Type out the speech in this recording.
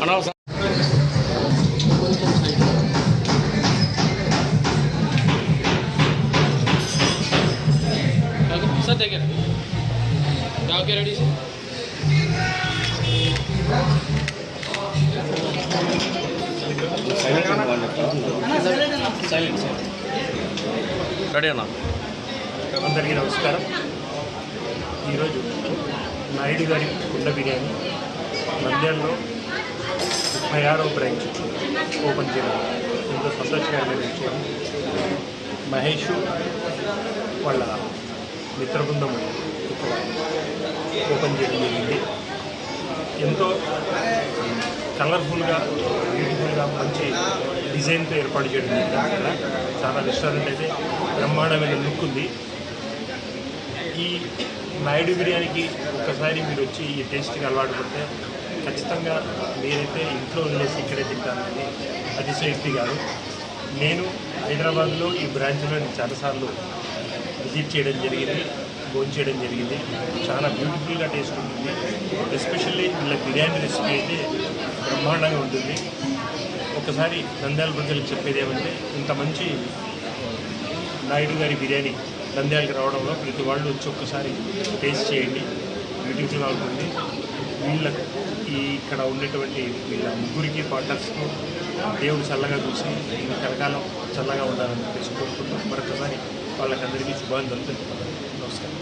అనవసరం సార్ దగ్గర okay ready sir ready అన్న. అందరికీ నమస్కారం. ఈరోజు నాయుడు గారి కుండ బిర్యానీ నంద్యాలలో 36వ బ్రాంచ్ ఓపెన్ చేయడం ఎంతో సంతోషకరమైన విషయం. మహేష్ వాళ్ళ మిత్ర బృందం ఇక్కడ ఓపెన్ చేయడం జరిగింది. ఎంతో కలర్ఫుల్గా, బ్యూటిఫుల్గా, మంచి డిజైన్తో ఏర్పాటు చేయడం జరిగింది. ఇక్కడ చాలా రెస్టారెంట్ అయితే బ్రహ్మాండమైన లుక్ ఉంది. ఈ నాయుడు బిర్యానీకి ఒక్కసారి మీరు వచ్చి ఈ టేస్ట్కి అలవాటు పడితే ఖచ్చితంగా మీరైతే ఇంట్లో వదిలేసి ఇక్కడే తింటానండి. అతిశయోక్తి కాదు. నేను హైదరాబాద్లో ఈ బ్రాంచ్లో చాలాసార్లు విజిట్ చేయడం జరిగింది, భోజనం చేయడం జరిగింది. చాలా బ్యూటిఫుల్గా టేస్ట్ ఉంటుంది. ఎస్పెషల్లీ వీళ్ళ బిర్యానీ రెసిపీ అయితే బ్రహ్మాండంగా ఉంటుంది. ఒకసారి నంద్యాల ప్రజలకు చెప్పేది ఏమంటే, ఇంత మంచి నాయుడు గారి బిర్యానీ నంద్యాలకు రావడంలో ప్రతి వాళ్ళు వచ్చి ఒక్కసారి టేస్ట్ చేయండి. బ్యూటిఫుల్గా ఉంటుంది. వీళ్ళకు ఇక్కడ ఉండేటువంటి వీళ్ళ ముగ్గురికి పార్ట్నర్స్కు దేవుడు చల్లగా చూసి కలకాలం చల్లగా ఉండాలని చెప్పేసి కోరుకుంటూ మరొకసారి వాళ్ళకందరికీ శుభాకాంక్షలు తెలుపుతున్నాను. నమస్కారం.